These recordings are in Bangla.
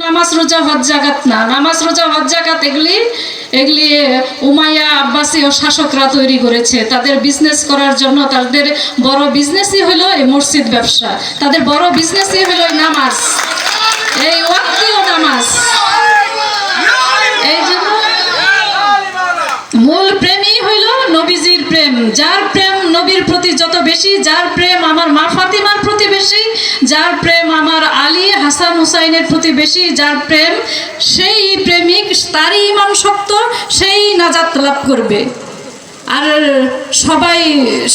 নামাজ রোজা হজ জাকাত না, নামাজ রোজা হজ জাকাত এগুলি এগুলি উমাইয়া আব্বাসী ও শাসকরা তৈরি করেছে তাদের বিজনেস করার জন্য। তাদের বড় বিজনেসই হলো এই মসজিদ ব্যবসা, তাদের বড় বিজনেসই হলো নামাজ, এই ওয়াক্তীয় নামাজ। এই জন্য মূল প্রেমই হইল নবীজির প্রেম। যার প্রেম নবীর প্রতি যত বেশি, যার প্রেম আমার মা ফাতিমার প্রতি বেশি, যার প্রেম আমার আলী হাসান হুসাইনের প্রতি বেশি, যার প্রেম, সেই প্রেমিক, তারই ইমান শক্ত, সেই নাজাত লাভ করবে। আর সবাই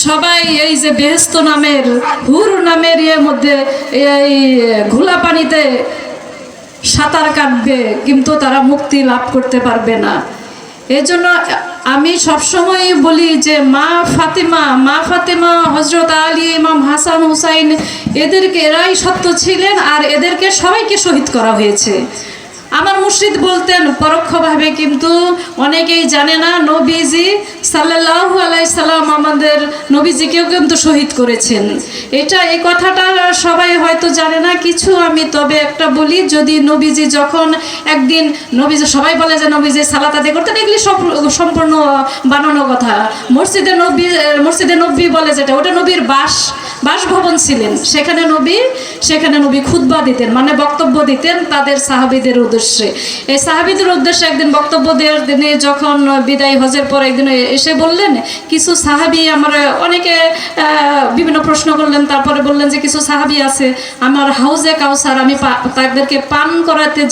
সবাই এই যে বেহেস্ত নামের হুর নামের ইয়ের মধ্যে এই ঘোলা পানিতে সাঁতার কাটবে, কিন্তু তারা মুক্তি লাভ করতে পারবে না। এজন্য আমি সবসময় বলি যে মা ফাতেমা, হজরত আলী, ইমাম হাসান হুসাইন, এরাই সত্য ছিলেন, আর এদেরকে সবাইকে শহীদ করা হয়েছে। আমার মুর্শিদ বলতেন পরোক্ষভাবে, কিন্তু অনেকেই জানে না, নবীজি সাল্লাল্লাহু আলাইহি সাল্লাম আমাদের নবীজিকেও কিন্তু শহীদ করেছেন। এই কথাটা সবাই হয়তো জানে না কিছু। আমি তবে একটা বলি, যদি নবীজি যখন একদিন নবীজি, সবাই বলে যে নবীজি সালাত আদায় করতেন, এগুলি সম্পূর্ণ বানানো কথা। মসজিদে নবী বলে যেটা, ওটা নবীর বাসভবন ছিলেন। সেখানে নবী খুতবা দিতেন, মানে বক্তব্য দিতেন তাদের সাহাবীদের উদ্দেশ্যে। এই সাহাবীদের উদ্দেশ্যে একদিন বক্তব্য দেওয়ার দিনে যখন বিদায় হজের পর একদিন এসে বললেন, কিছু সাহাবী, আমরা অনেকে বিভিন্ন প্রশ্ন করলেন, তারপরে বললেন যে কিছু সাহাবী আছে আমার হাউজে কাউসার, আমি তাদেরকে পান করাতে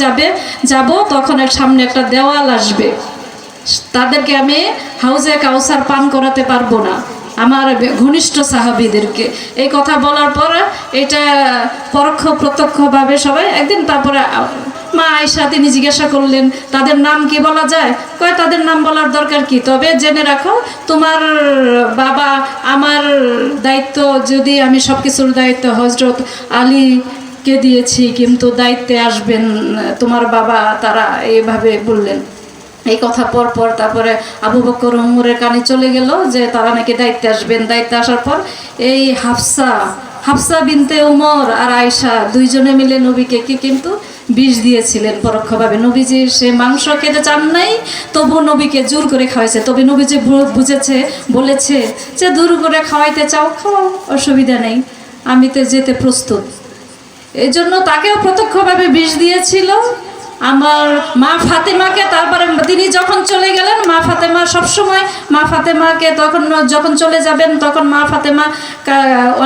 যাব, তখন সামনে একটা দেওয়াল আসবে, তাদেরকে আমি হাউজে কাউসার পান করাতে পারবো না, আমার ঘনিষ্ঠ সাহাবীদেরকে। এই কথা বলার পর এটা পরোক্ষ প্রত্যক্ষভাবে সবাই একদিন, তারপরে মা আয়েশা তিনি জিজ্ঞাসা করলেন তাদের নাম কি বলা যায়? কয় তাদের নাম বলার দরকার কি, তবে জেনে রাখো তোমার বাবা, আমার দায়িত্ব, যদি আমি সব কিছুর দায়িত্ব হজরত আলীকে দিয়েছি, কিন্তু দায়িত্বে আসবেন তোমার বাবা, তারা এইভাবে বললেন। এই কথা পর তারপরে আবু বকর ওমরের কানে চলে গেল যে তারা নাকি দায়িত্বে আসবেন। দায়িত্বে আসার পর এই হাফসা বিনতে উমর আর আয়েশা দুইজনে মিলে নবীকে কিন্তু বিষ দিয়েছিলেন পরোক্ষভাবে। নবীজি সে মাংস খেতে চান নাই, তবু নবীকে জোর করে খাওয়াইছে। তবে নবীজি বলেছে যে দূর করে খাওয়াইতে চাও, খাওয়াও, অসুবিধা নেই, আমি তো যেতে প্রস্তুত। এই জন্য তাকেও প্রত্যক্ষভাবে বিষ দিয়েছিল আমার মা ফাতেমাকে। তারপরে তিনি যখন চলে গেলেন, মা ফাতেমা সবসময় মা ফাতেমাকে যখন চলে যাবেন, তখন মা ফাতেমা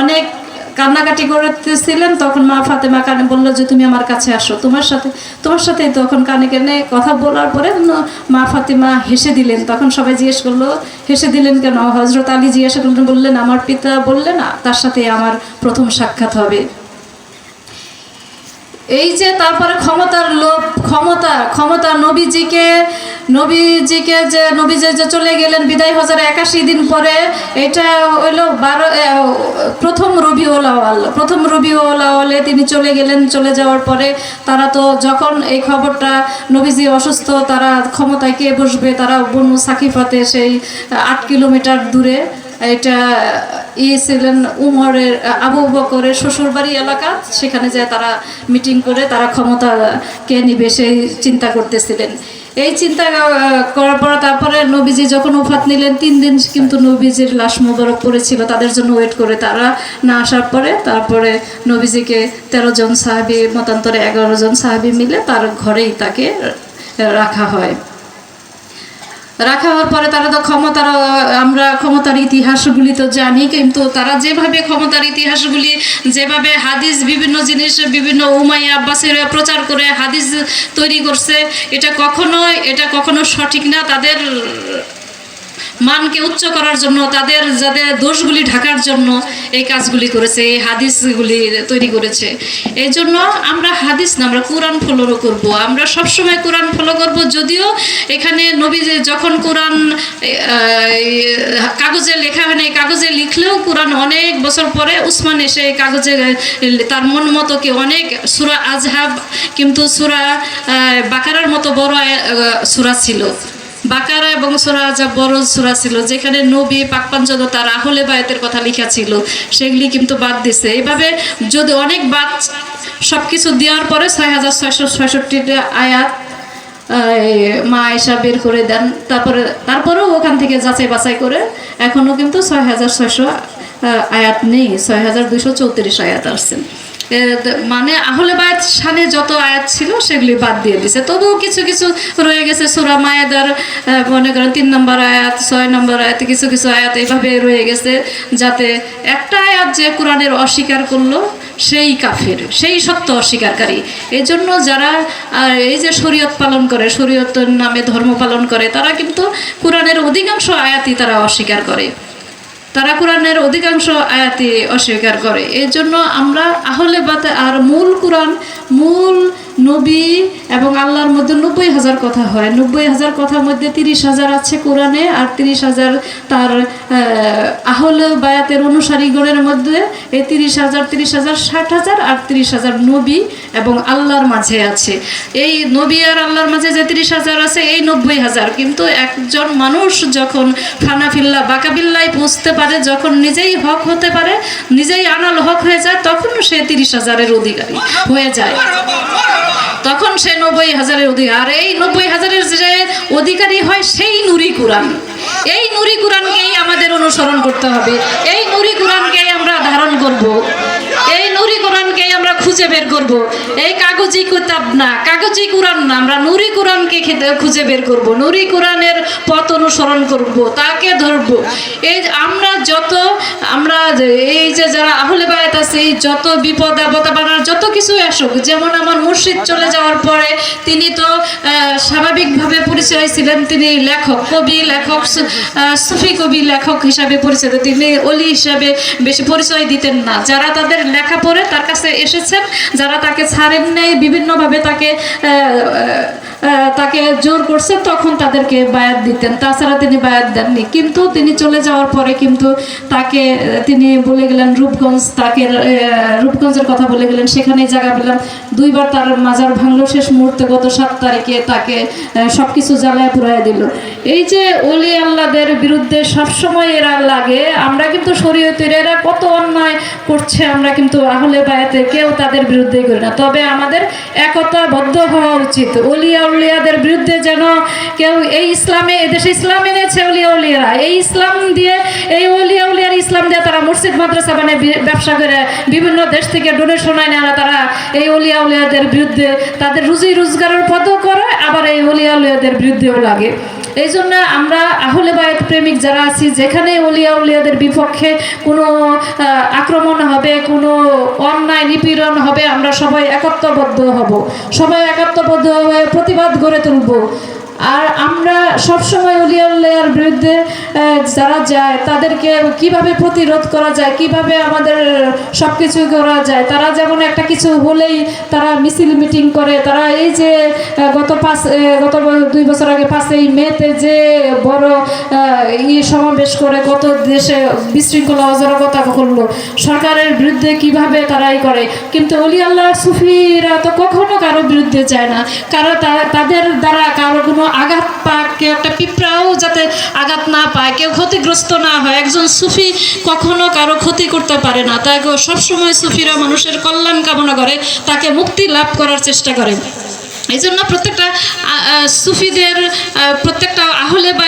অনেক কান্নাকাটি করতেছিলেন। তখন মা ফাতেমা কানে বললো যে তুমি আমার কাছে আসো, তোমার সাথে তখন কানে কথা বলার পরে মা ফাতেমা হেসে দিলেন। তখন সবাই জিজ্ঞেস করলো হেসে দিলেন কেন? হজরত আলী জিজ্ঞাসা করলেন, বললেন আমার পিতা বললেন তার সাথে আমার প্রথম সাক্ষাৎ হবে। এই যে তারপরে ক্ষমতার লোভ, ক্ষমতা নবীজি যে চলে গেলেন বিদায় হজের 81 দিন পরে, এটা হইল প্রথম রবিউল আউয়ালে তিনি চলে গেলেন। চলে যাওয়ার পরে তারা তো যখন এই খবরটা নবীজি অসুস্থ, তারা ক্ষমতায় কে বসবে, তারা বনু সাকিফাতে সেই 8 কিলোমিটার দূরে, এটা ছিলেন উমরের, আবু বকরের শ্বশুরবাড়ি এলাকা, সেখানে যায় তারা মিটিং করে তারা ক্ষমতা কে নিবে সেই চিন্তা করতেছিলেন। এই চিন্তা করার পর তারপরে নবীজি যখন ওফাত নিলেন 3 দিন কিন্তু নবীজির লাশ মোবারক পড়েছিল, তাদের জন্য ওয়েট করে তারা না আসার পরে তারপরে নবীজিকে 13 জন সাহাবী, মতান্তরে 11 জন সাহাবী মিলে তার ঘরেই তাকে রাখা হওয়ার পরে তারা তো আমরা ক্ষমতার ইতিহাসগুলি তো জানি, কিন্তু তারা যেভাবে ক্ষমতার ইতিহাসগুলি, যেভাবে হাদিস, বিভিন্ন জিনিস, বিভিন্ন উমাইয়া আব্বাসের প্রচার করে হাদিস তৈরি করছে, এটা কখনো সঠিক না। তাদের মানকে উচ্চ করার জন্য, তাদের যাদের দোষগুলি ঢাকার জন্য এই কাজগুলি করেছে, এই হাদিসগুলি তৈরি করেছে। এই জন্য আমরা হাদিস না, আমরা কোরআন ফলো করব। আমরা সবসময় কোরআন ফলো করব। যদিও এখানে নবী যখন কোরআন কাগজে লেখা হয় না, এই কাগজে লিখলেও কোরআন অনেক বছর পরে উসমান এসে কাগজে তার মন মতো কি অনেক সূরা আজহাব, কিন্তু সূরা বাকারার মতো বড় সূরা ছিল, বাকারা এবং সূরা যা বড় সূরা ছিল, যেখানে নবী পাক পঞ্চদশার আহলে বায়াতের কথা লেখা ছিল, সেগুলি কিন্তু বাদ দিছে। এইভাবে যদি অনেক বাদ সব কিছু দেওয়ার পরে 6666টা আয়াত মা আয়েশা বের করে দেন। তারপরেও ওখান থেকে যাচাই বাছাই করে এখনও কিন্তু 6600 আয়াত নেই, 6234 আয়াত আসছেন। মানে আহলে বায়াত শানে যত আয়াত ছিল সেগুলি বাদ দিয়ে দিছে। তবুও কিছু কিছু রয়ে গেছে। সূরা মায়েদার মনে করেন 3 নম্বর আয়াত, 6 নম্বর আয়াত, কিছু কিছু আয়াত এইভাবে রয়ে গেছে, যাতে একটা আয়াত যে কোরআনের অস্বীকার করলো সেই কাফের, সেই সত্য অস্বীকারী। এই জন্য যারা এই যে শরীয়ত পালন করে, শরীয়তের নামে ধর্ম পালন করে, তারা কিন্তু কোরআনের অধিকাংশ আয়াতই তারা অস্বীকার করে, তারা কোরআনের অধিকাংশ আয়াতই অস্বীকার করে। এই জন্য আমরা আহলে বায়াত আর মূল কোরআন, মূল নবী এবং আল্লাহর মধ্যে 90,000 কথা হয়। 90,000 কথার মধ্যে 30,000 আছে কোরআনে, আর 30,000 তার আহলে বায়াতের অনুসারীগণের মধ্যে। এই 30,000 60,000 আর 30,000 নবী এবং আল্লাহর মাঝে আছে। এই নবী আর আল্লাহর মাঝে যে 30,000 আছে, এই 90,000 কিন্তু একজন মানুষ যখন ফানাফিল্লা বাকাবিল্লায় পৌঁছতে পারে, যখন নিজেই হক হতে পারে, নিজেই আনাল হক হয়ে যায়, তখন সে 30,000-এর অধিকারী হয়ে যায়, তখন সে 90,000-এর অধিকারী। আর এই 90,000-এর যে অধিকারী হয় সেই নুরি কোরআন। এই নুরি কোরআনকেই আমাদের অনুসরণ করতে হবে, এই নুরি কোরআনকেই আমরা ধারণ করব, এই নুরি কোরআনকেই আমরা খুঁজে বের করব। এই কাগজি কিতাব না, কাগজি কোরআন না, আমরা নুরি কোরআনকে খুঁজে বের করব, নুরি কোরআনের পথ অনুসরণ করব, তাকে ধরব। এই আমরা এই যে যারা আহলে বায়াত আছে, যত বিপদ আপদ বানার যত কিছু আসুক, যেমন আমার মুর্শিদ চলে যাওয়ার পরে তিনি তো স্বাভাবিকভাবে পরিচয় ছিলেন, তিনি লেখক, কবি, লেখক, সুফি কবি, লেখক হিসাবে পরিচিত। তিনি অলি হিসাবে বেশি পরিচয় দিতেন না। যারা তাদের লেখা পড়ে তার কাছে এসেছেন, যারা তাকে ছাড়েন নাই, বিভিন্নভাবে তাকে জোর করছে, তখন তাদেরকে বায়াত দিতেন, তাছাড়া তিনি বায়াত দেননি। কিন্তু তিনি চলে যাওয়ার পরে কিন্তু তিনি বলে গেলেন রূপগঞ্জ, রূপগঞ্জের কথা বলে গেলেন, সেখানে জায়গা পেলাম। 2বার তার মাজার ভাঙলো, শেষ মুহূর্তে গত 7 তারিখে তাকে সবকিছু জ্বালায় পুড়ায় দিল। এই যে ওলি আল্লাহদের বিরুদ্ধে সবসময় এরা লাগে। আমরা কিন্তু শরীয়তের এরা কত অন্যায় করছে, আমরা কিন্তু আহলে বায়াতে কেউ তাদের বিরুদ্ধেই করি না। তবে আমাদের একতাবদ্ধ হওয়া উচিত। উলিয়াদের বিরুদ্ধে যেন কেউ, এই ইসলামে, এদেশে ইসলাম এনেছে উলিয়ারা, এই ইসলাম দিয়ে, এই উলিয়ার ইসলাম দিয়ে তারা মসজিদ মাদ্রাসা বানিয়ে ব্যবসা করে বিভিন্ন দেশ থেকে ডোনেশন আনে, তারা এই উলিয়াদের বিরুদ্ধে তাদের রুজি রোজগারের পথও করে, আবার এই উলিয়াদের বিরুদ্ধেও লাগে। এই জন্য আমরা আহলে বায়াত প্রেমিক যারা আছি, যেখানে উলিয়াদের বিপক্ষে কোনো আক্রমণ হবে, কোনো অন্যায় নিপীড়ন হবে, আমরা সবাই একত্রবদ্ধ হব, সবাই একত্রবদ্ধ হয়ে প্রতিবাদ গড়ে তুলব। আর আমরা সবসময় উলিয়ার বিরুদ্ধে যারা যায় তাদেরকে কিভাবে প্রতিরোধ করা যায়, কিভাবে আমাদের সব কিছু করা যায়। তারা যেমন একটা কিছু হলেই তারা মিছিল মিটিং করে, তারা এই যে গত 2 বছর আগে 5ই মেতে যে বড় সমাবেশ করে কত দেশে বিশৃঙ্খলা অরাজকতা করলো, সরকারের বিরুদ্ধে কিভাবে তারাই করে। কিন্তু অলি আল্লাহ সুফিরা তো কখনো কারো বিরুদ্ধে যায় না, কারণ তাদের দ্বারা কারো কোনো আঘাত পাক, কেউ একটা পিঁপড়াও যাতে আঘাত না পায়, কেউ ক্ষতিগ্রস্ত না হয়। একজন সুফি কখনো কারো ক্ষতি করতে পারে না, তাই সবসময় সুফিরা মানুষের কল্যাণ কামনা করে, তাকে মুক্তি লাভ করার চেষ্টা করে। এই জন্য প্রত্যেকটা সুফিদের, প্রত্যেকটা আহলে বায়াত